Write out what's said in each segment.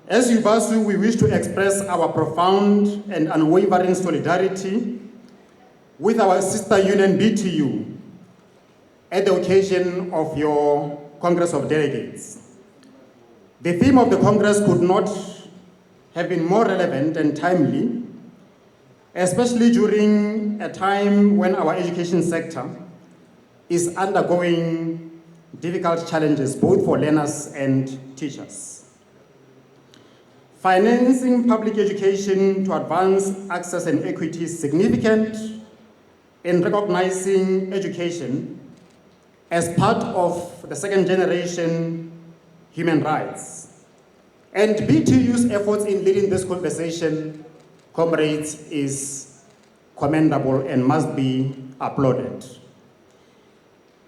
As UBASU, we wish to express our profound and unwavering solidarity with our sister union BTU at the occasion of your Congress of Delegates. The theme of the Congress could not have been more relevant and timely, especially during a time when our education sector is undergoing difficult challenges both for learners and teachers. Financing public education to advance access and equity is significant in recognizing education as part of the second generation human rights. And BTU's efforts in leading this conversation, comrades, is commendable and must be applauded.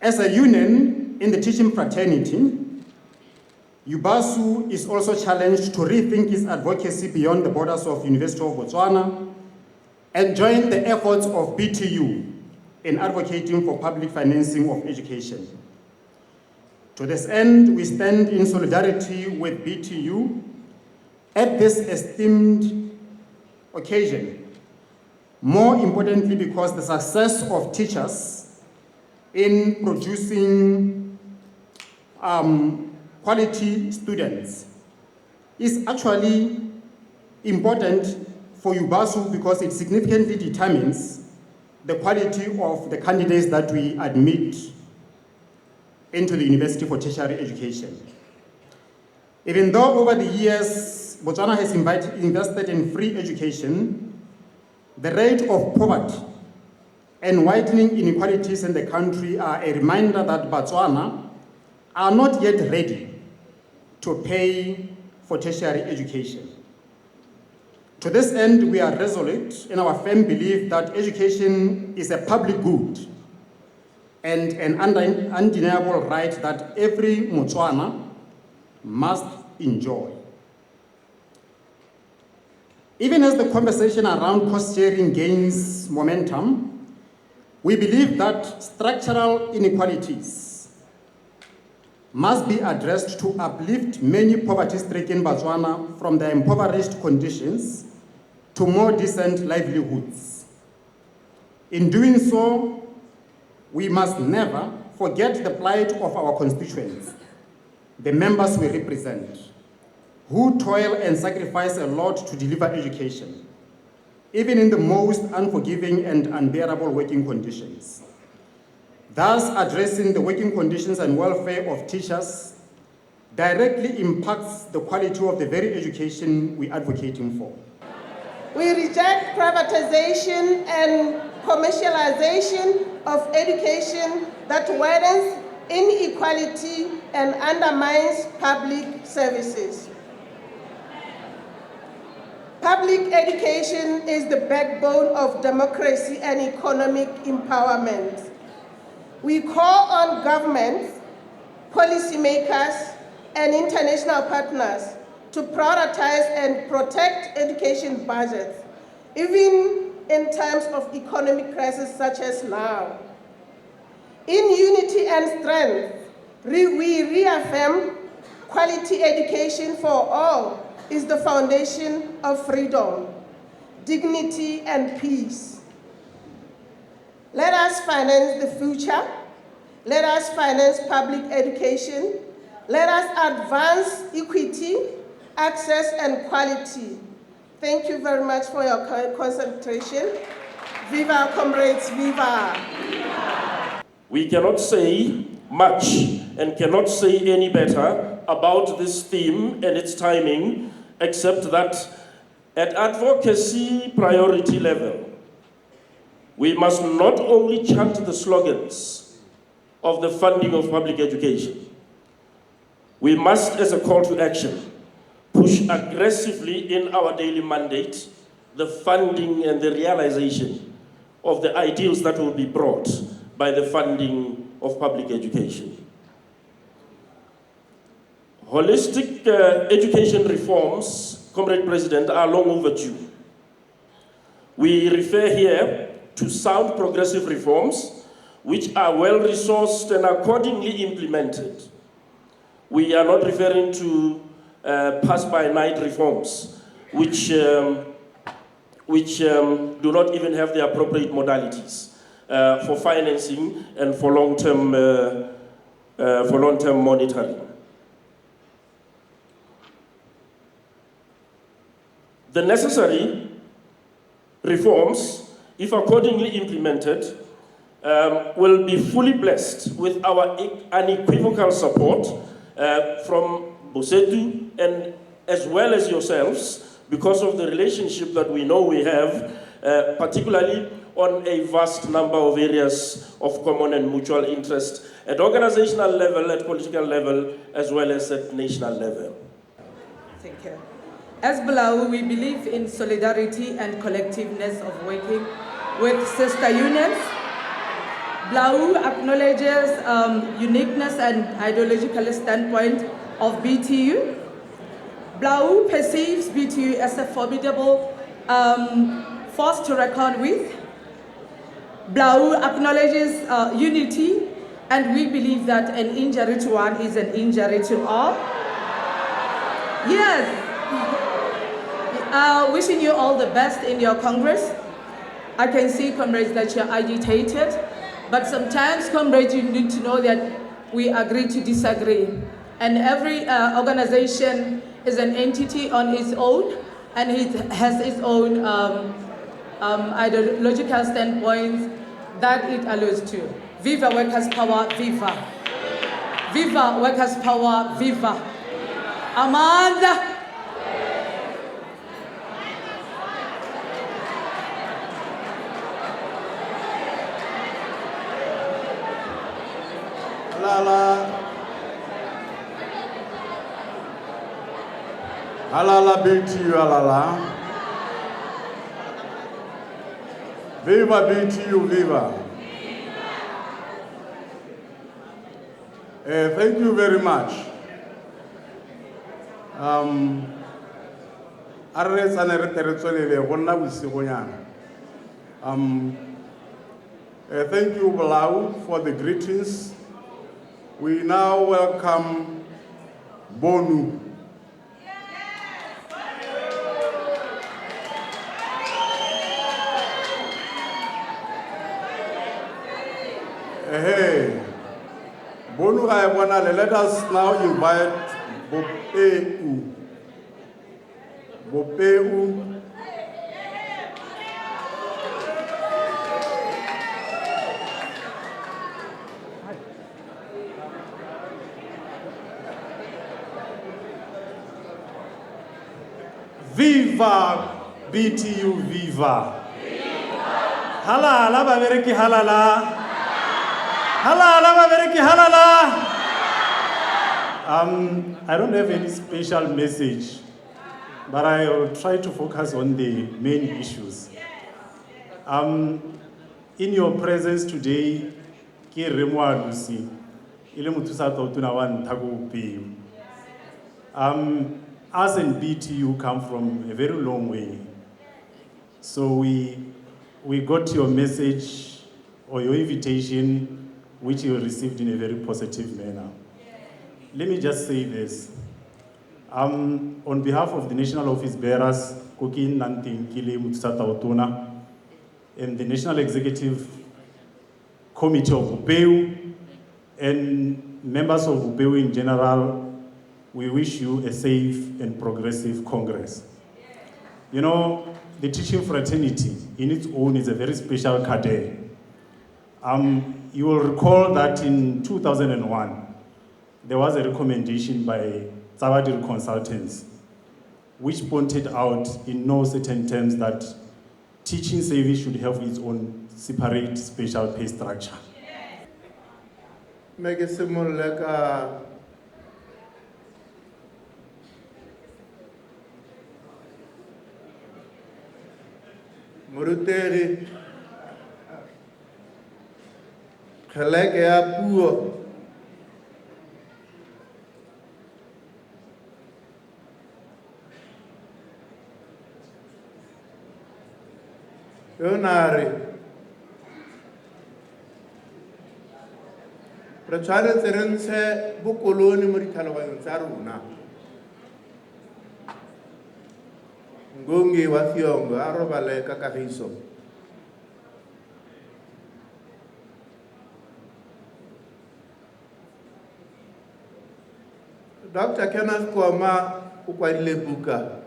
As a union in the teaching fraternity, UBASU is also challenged to rethink its advocacy beyond the borders of University of Botswana and join the efforts of BTU in advocating for public financing of education. To this end, we stand in solidarity with BTU at this esteemed occasion, more importantly because the success of teachers in producing quality students is actually important for UBASU because it significantly determines the quality of the candidates that we admit into the University for Tertiary Education. Even though over the years, Botswana has invested in free education, the rate of poverty and widening inequalities in the country are a reminder that Botswana are not yet ready to pay for tertiary education. To this end, we are resolute in our firm belief that education is a public good and an undeniable right that every Motswana must enjoy. Even as the conversation around cost sharing gains momentum, we believe that structural inequalities must be addressed to uplift many poverty-stricken Botswana from their impoverished conditions to more decent livelihoods. In doing so, we must never forget the plight of our constituents, the members we represent, who toil and sacrifice a lot to deliver education, even in the most unforgiving and unbearable working conditions. Thus, addressing the working conditions and welfare of teachers directly impacts the quality of the very education we're advocating for. We reject privatization and commercialization of education that widens inequality and undermines public services. Public education is the backbone of democracy and economic empowerment. We call on governments, policymakers, and international partners to prioritize and protect education budgets, even in times of economic crisis such as now. In unity and strength, we reaffirm quality education for all is the foundation of freedom, dignity, and peace. Let us finance the future. Let us finance public education. Let us advance equity, access, and quality. Thank you very much for your concentration. Viva, comrades, viva. We cannot say much and cannot say any better about this theme and its timing, except that at advocacy priority level, we must not only chant the slogans of the funding of public education. We must, as a call to action, push aggressively in our daily mandate the funding and the realization of the ideals that will be brought by the funding of public education. Holistic education reforms, Comrade President, are long overdue. We refer here to sound progressive reforms which are well-resourced and accordingly implemented. We are not referring to pass-by-night reforms, which do not even have the appropriate modalities for financing and for long-term monitoring. The necessary reforms, if accordingly implemented, will be fully blessed with our unequivocal support from Bosetu and as well as yourselves, because of the relationship that we know we have, particularly on a vast number of areas of common and mutual interest at organizational level, at political level, as well as at national level. Thank you. As BLAU, we believe in solidarity and collectiveness of working with sister unions. BLAU acknowledges uniqueness and ideological standpoint of BTU. BLAU perceives BTU as a formidable force to reckon with. BLAU acknowledges unity, and we believe that an injury to one is an injury to all. Yes. Wishing you all the best in your Congress. I can see, comrades, that you're agitated, but sometimes, comrades, you need to know that we agree to disagree. And every organization is an entity on its own, and it has its own ideological standpoints that it alludes to. Viva workers' power, viva. Viva workers' power, viva. Amanda. Halala BTU, halala. Viva BTU, viva. Thank you very much. Thank you, BLAU, for the greetings. We now welcome Bonu. Hey, Bonu Gaebonale, let us now invite Bopeu. Bopeu. Viva BTU, viva. Halala babereki halala. Halala babereki halala. I don't have any special message, but I will try to focus on the main issues. In your presence today, ke remwa lusi ile muthusa totuna wa nthago pe. Us and BTU come from a very long way. So we got your message or your invitation, which you received in a very positive manner. Let me just say this. On behalf of the National Office Bearers, Kokin Nanting Kile Mutsata Otuna, and the National Executive Committee of Upeu, and members of Upeu in general, we wish you a safe and progressive Congress. You know, the teaching fraternity in its own is a very special cadre. You will recall that in 2001, there was a recommendation by Tsavadir Consultants, which pointed out in no certain terms that teaching service should have its own separate special pay structure. Make it similar like Moruteri Khaleke ya puo Yonare re tshwanetse re ntshe bokoloni mo ditlhaloganyong tsa rona Ngongi wa Thiongo a robale ka Kagiso. Dr. Kenneth Kwama o kwadile buka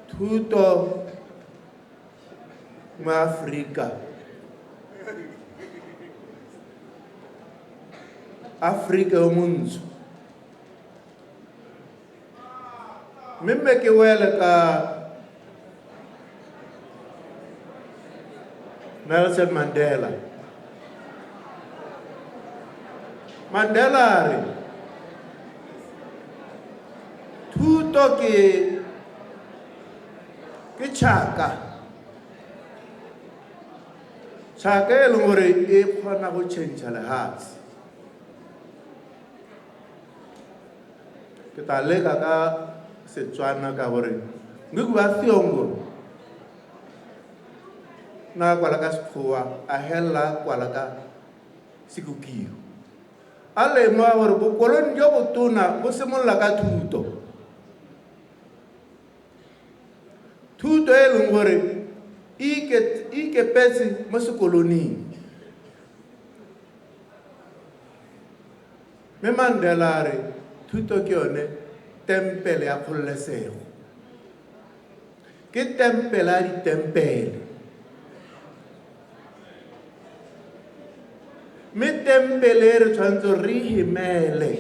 thuto mo Afrika o montsho mme ke wele ka Nelson Mandela. Mandela re thuto ke tšhaka e leng gore e kgona go change lefatshe. Ke tla leka ka Setswana ka gore ngwe wa Thiongo na kwala ka Sekgowa a hella kwala ka Sekukio. A lemoga gore bokoloni jo botona bo simolola ka thuto. Thuto e leng gore e ikepetse mo sekoloning. Me Mandela re thuto ke yone tempele ya kgololesego, ke tempele ya ditempele. Me tempele re tshwanetse re himele.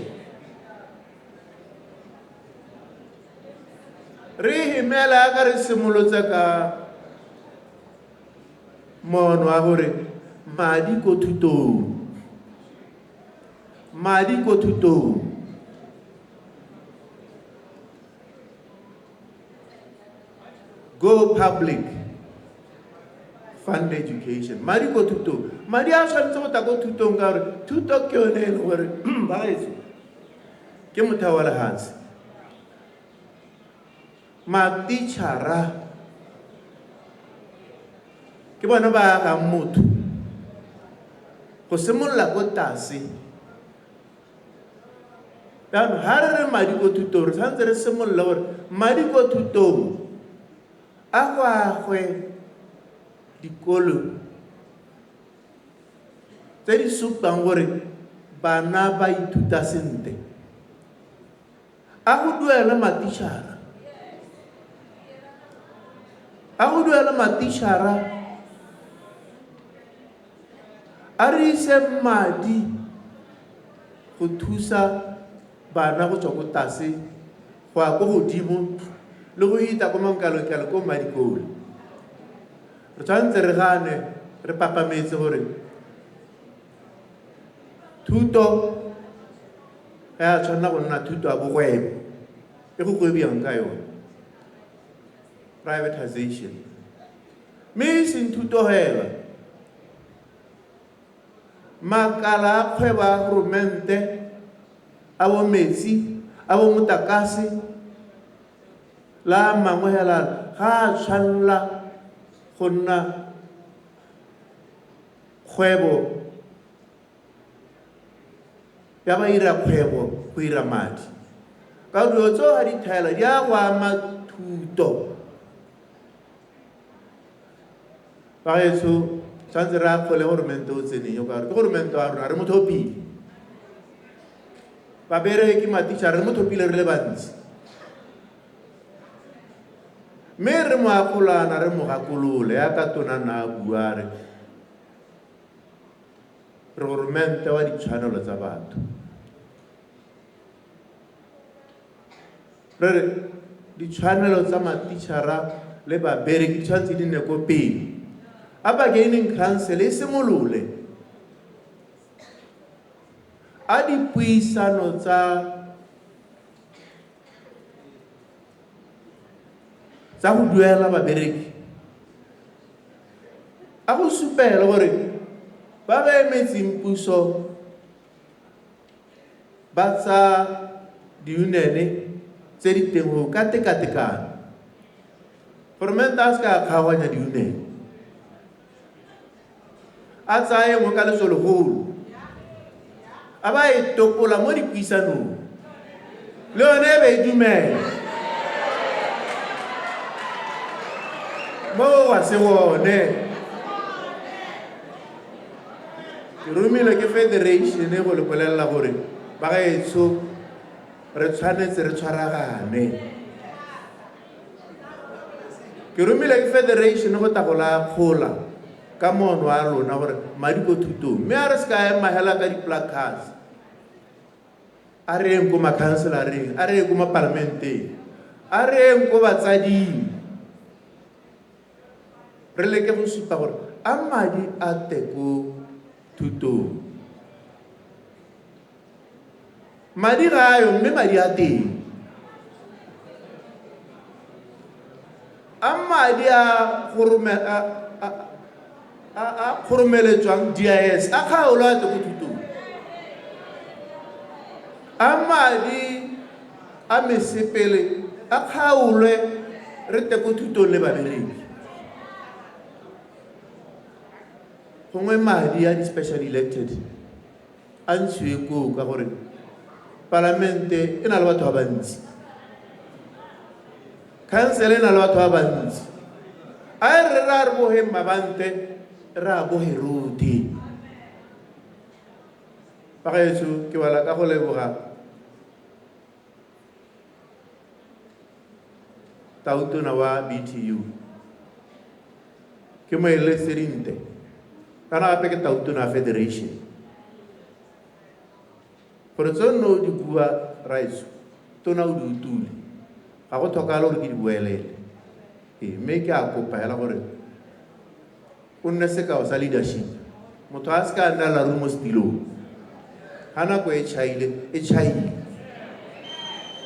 Re himele ka re simolotse ka mono wa gore madi ko thutong. Madi ko thutong. Go public. Fund education. Madi ko thutong. Madi a tshwanetse go ta ko thutong ka gore thuto ke yone e leng gore baetso ke motheo wa lefatshe. Matitšhara ke bona ba agang motho go simolola ko tlase. Jaanong ga re re madi ko thutong re tshwanetse re simolola gore madi ko thutong a go agwe dikolo tse di supang gore bana ba ithuta sentle. A go duela matitšhara. A go duela matitšhara. A re ise madi go thusa bana go tswa ko tlase go ya ko godimo le go ita ko mankalokalo ko madikolo. Re tshwanetse re gane re papametse gore thuto ya tshwanela go nna thuto ya bogwebo e go gwebiwang ka yone. Privatization. Me e seng thuto hela. Makala a kgwebo a goromente, a bo metsi, a bo motlakase, la mangwe hela ga a tshwanela go nna kgwebo ya ba ira kgwebo go ira madi. Ka dilo tseo ga di thaela di a go ama thuto. Bagetso tshwanetse re akgole goromente o tseneng yo ka gore ke goromente wa rona re motho o pile. Babereki matitšhara re motho pile re le bantsi. Mme re mo akolana re mo gakolole ya ka tona na bua re goromente wa ditshwanelo tsa batho. Re re ditshwanelo tsa matitšhara le babereki tshwanetse di nne ko pele. A bargaining council e simolole a dipuisano tsa go duela babereki a go supela gore ba ba emetseng puso ba tsa diunione tse di teng go ka tekatekana. Goromente a se ka kgaoganya diunione. a tsaye mo ka letsolegolo a ba e topola mo dipuisanong le yone e be e dumela mo wa se bone ke romile ke federation go le bolelela gore ba gaetsho re tshwanetse re tshwaragane ke romile ke federation go tagola kgola ka mono a lona gore madi ko thutong mme a re se ka ema hela ka di-placards a re eng ko makhanselareng a re eng ko mapalamenteng a re eng ko batsading re leke go supa gore a madi a teko thutong madi ga ayo mme madi a teng a madi a khoromeletswang DIS a kgaolo a teko thutong a madi a mesepele a kgaolwe re teko thutong le babereki gongwe madi a di-special elected a ntshiwe koo ka gore palamente e na le batho ba bantsi council e na le batho ba bantsi a re ra re boge mabante ra boge rote ba gaetso ke bala ka go leboga tautona wa BTU ke mo elesedinte kana gape ke tautona wa federation gore tsono di bua raitso tona o di utule ga go tlhokagala gore ke di buelele mme ke a kopa hela gore o nne sekao sa leadership motho a se ka nna laru mo setilong ga nako e tšhaile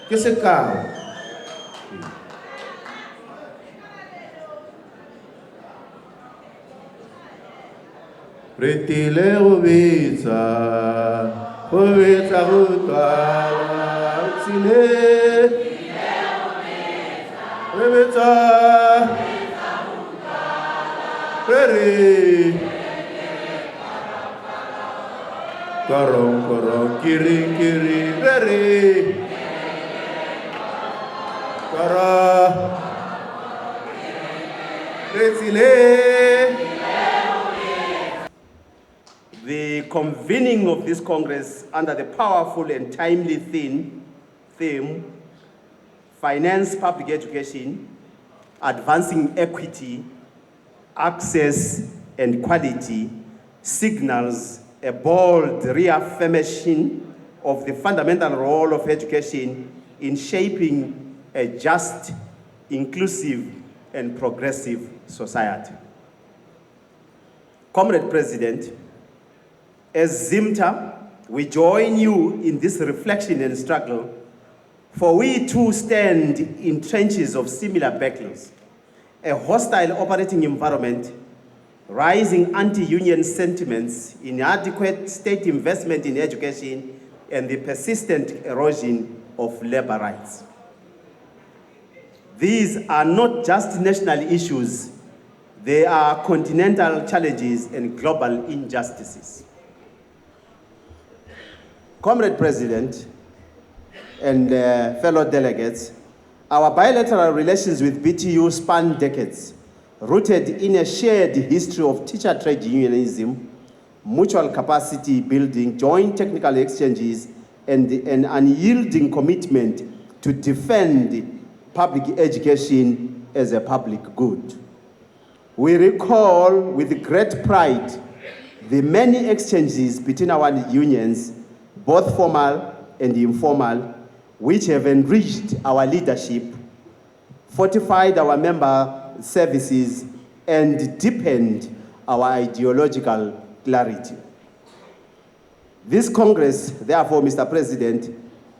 ke sekao re tile go betsa go twala tsile re betsa re korong kiring re kara re tsile. The convening of this Congress under the powerful and timely theme, finance public education, advancing equity, access and quality, signals a bold reaffirmation of the fundamental role of education in shaping a just, inclusive and progressive society. Comrade President, as ZIMTA, we join you in this reflection and struggle, for we too stand in trenches of similar battles, a hostile operating environment, rising anti-union sentiments, inadequate state investment in education, and the persistent erosion of labor rights. These are not just national issues, they are continental challenges and global injustices. Comrade President and fellow delegates, our bilateral relations with BTU span decades, rooted in a shared history of teacher trade unionism, mutual capacity building, joint technical exchanges, and an unyielding commitment to defend public education as a public good. We recall with great pride the many exchanges between our unions, both formal and informal, which have enriched our leadership, fortified our member services, and deepened our ideological clarity. This Congress, therefore, Mr. President,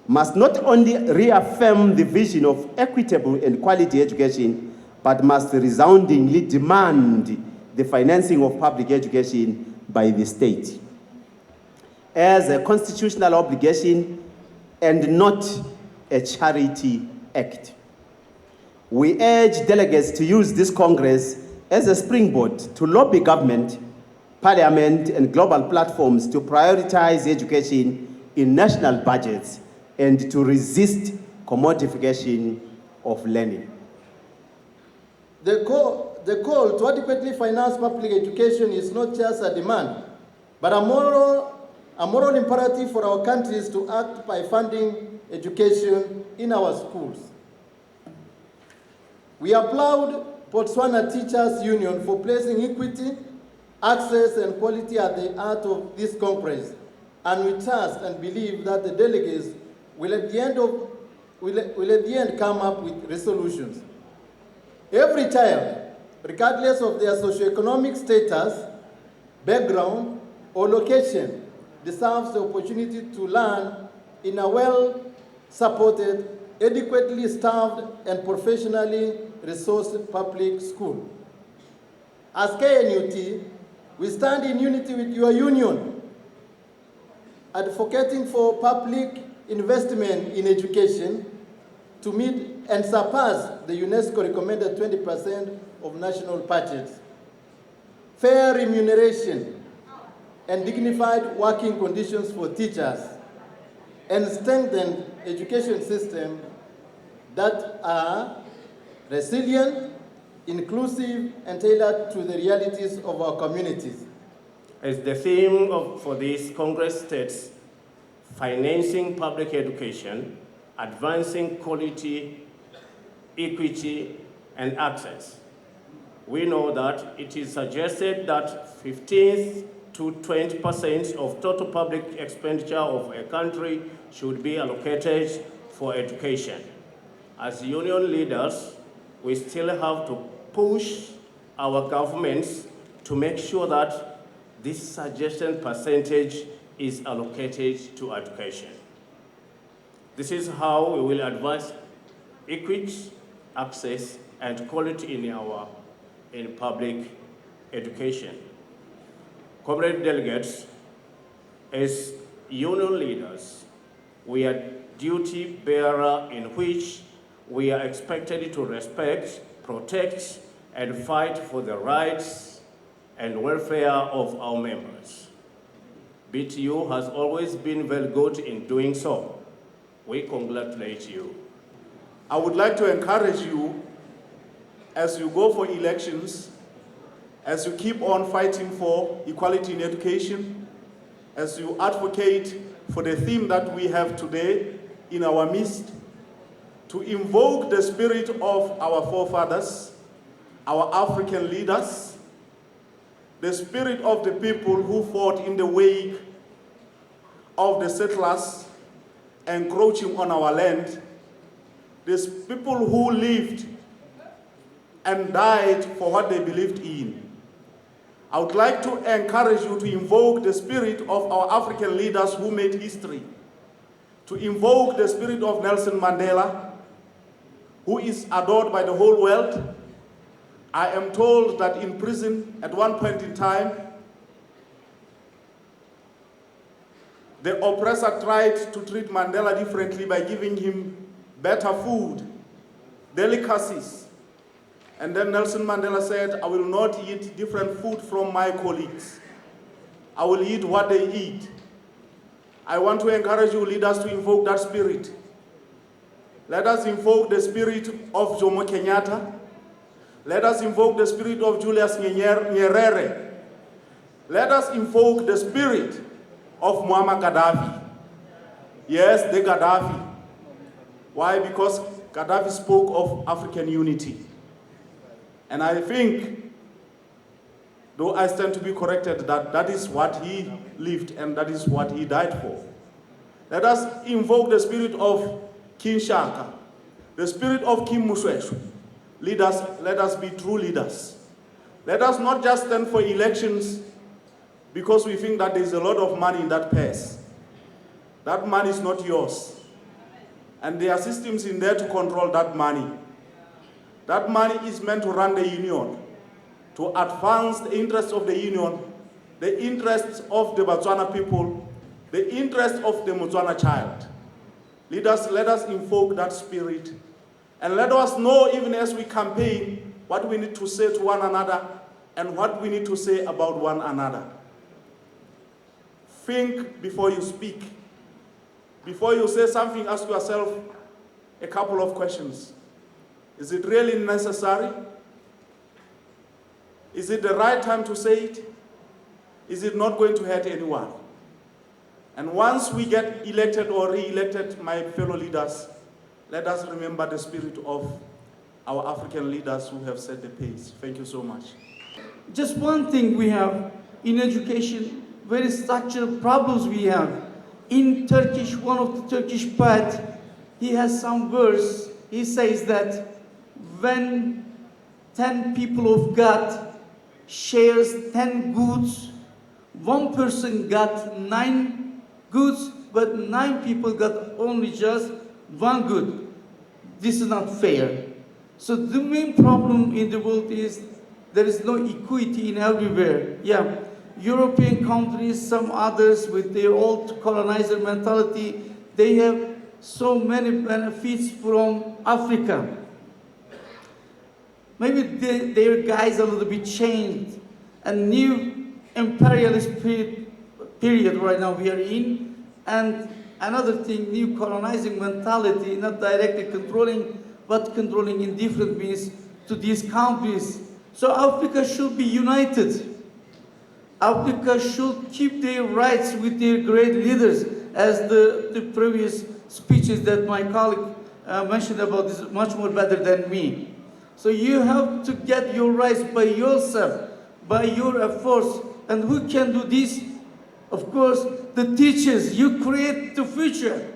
must not only reaffirm the vision of equitable and quality education, but must resoundingly demand the financing of public education by the state as a constitutional obligation and not a charity act. We urge delegates to use this Congress as a springboard to lobby government, Parliament, and global platforms to prioritize education in national budgets and to resist commodification of learning. The call to adequately finance public education is not just a demand, but a moral imperative for our countries to act by funding education in our schools. We applaud Botswana Teachers Union for placing equity, access, and quality at the heart of this Congress, and we trust and believe that the delegates will at the end come up with resolutions. Every child, regardless of their socioeconomic status, background, or location, deserves the opportunity to learn in a well-supported, adequately staffed, and professionally resourced public school. As KNUT, we stand in unity with your union, advocating for public investment in education to meet and surpass the UNESCO recommended 20% of national budgets, fair remuneration, and dignified working conditions for teachers, and strengthened education system that are resilient, inclusive, and tailored to the realities of our communities. As the theme for this Congress states, financing public education, advancing quality, equity, and access. We know that it is suggested that 15 to 20% of total public expenditure of a country should be allocated for education. As union leaders, we still have to push our governments to make sure that this suggested percentage is allocated to education. This is how we will advance equity, access, and quality in public education. Comrade delegates, as union leaders, we are duty bearer in which we are expected to respect, protect, and fight for the rights and welfare of our members. BTU has always been very good in doing so. We congratulate you. I would like to encourage you as you go for elections, as you keep on fighting for equality in education, as you advocate for the theme that we have today in our midst, to invoke the spirit of our forefathers, our African leaders, the spirit of the people who fought in the wake of the settlers encroaching on our land, these people who lived and died for what they believed in. I would like to encourage you to invoke the spirit of our African leaders who made history, to invoke the spirit of Nelson Mandela, who is adored by the whole world. I am told that in prison at one point in time, the oppressor tried to treat Mandela differently by giving him better food, delicacies. And then Nelson Mandela said, I will not eat different food from my colleagues. I will eat what they eat. I want to encourage you leaders to invoke that spirit. Let us invoke the spirit of Jomo Kenyatta. Let us invoke the spirit of Julius Nyerere. Let us invoke the spirit of Muammar Gaddafi. Yes, the Gaddafi. Why? Because Gaddafi spoke of African unity. And I think, though I stand to be corrected, that that is what he lived and that is what he died for. Let us invoke the spirit of King Shaka, the spirit of Kim Musweshu. Leaders, let us be true leaders. Let us not just stand for elections because we think that there is a lot of money in that purse. That money is not yours. And there are systems in there to control that money. That money is meant to run the union, to advance the interests of the union, the interests of the Botswana people, the interests of the Botswana child. Leaders, let us invoke that spirit. And let us know, even as we campaign, what we need to say to one another and what we need to say about one another. Think before you speak. Before you say something, ask yourself a couple of questions. Is it really necessary? Is it the right time to say it? Is it not going to hurt anyone? And once we get elected or re-elected, my fellow leaders, let us remember the spirit of our African leaders who have set the pace. Thank you so much. Just one thing we have in education, very structural problems we have. In Turkish, one of the Turkish poets, he has some verse. He says that when 10 people of God shares 10 goods, one person got 9 goods, but 9 people got only just 1 good. This is not fair. So the main problem in the world is there is no equity in everywhere. Yeah, European countries, some others with their old colonizer mentality, they have so many benefits from Africa. Maybe their guys a little bit changed. A new imperialist period right now we are in, and another thing, new colonizing mentality, not directly controlling, but controlling in different means to these countries. So Africa should be united. Africa should keep their rights with their great leaders, as the previous speeches that my colleague mentioned about this much more better than me. So you have to get your rights by yourself, by your efforts. And who can do this? Of course, the teachers. You create the future.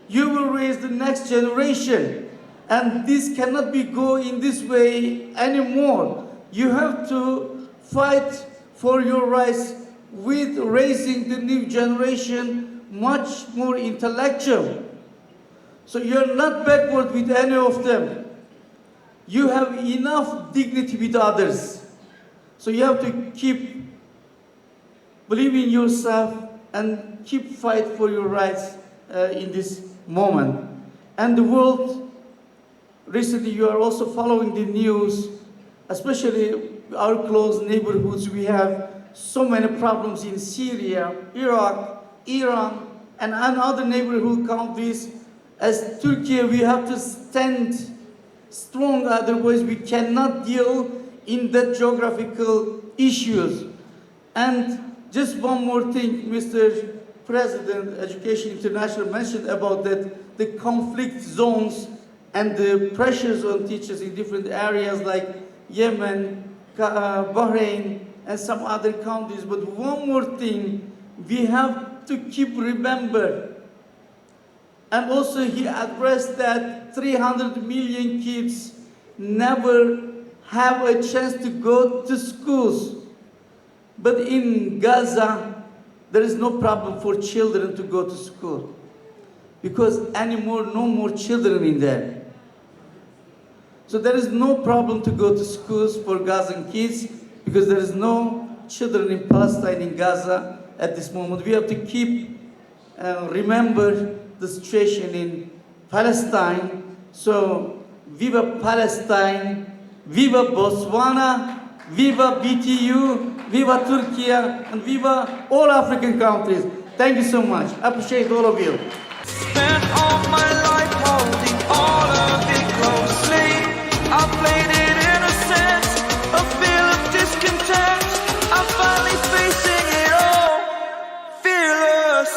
You will raise the next generation. And this cannot be go in this way anymore. You have to fight for your rights with raising the new generation much more intellectual. So you're not backward with any of them. You have enough dignity with others. So you have to keep believing in yourself and keep fight for your rights in this moment. And the world, recently you are also following the news, especially our close neighborhoods. We have so many problems in Syria, Iraq, Iran, and other neighborhood countries. As Turkey, we have to stand strong, otherwise we cannot deal in the geographical issues. And just one more thing, Mr. President, Education International mentioned about that, the conflict zones and the pressures on teachers in different areas like Yemen, Bahrain, and some other countries. But one more thing, we have to keep remember. And also he addressed that 300 million kids never have a chance to go to schools. But in Gaza, there is no problem for children to go to school, because no more children in there. So there is no problem to go to schools for Gazan kids, because there is no children in Palestine, in Gaza at this moment. We have to keep remember the situation in Palestine. So viva Palestine, viva Botswana, viva BTU, viva Turkey, and viva all African countries. Thank you so much. I appreciate all of you. Spent all my life holding all of it closely. I played it innocent, a feel of discontent. I'm finally facing it all, fearless.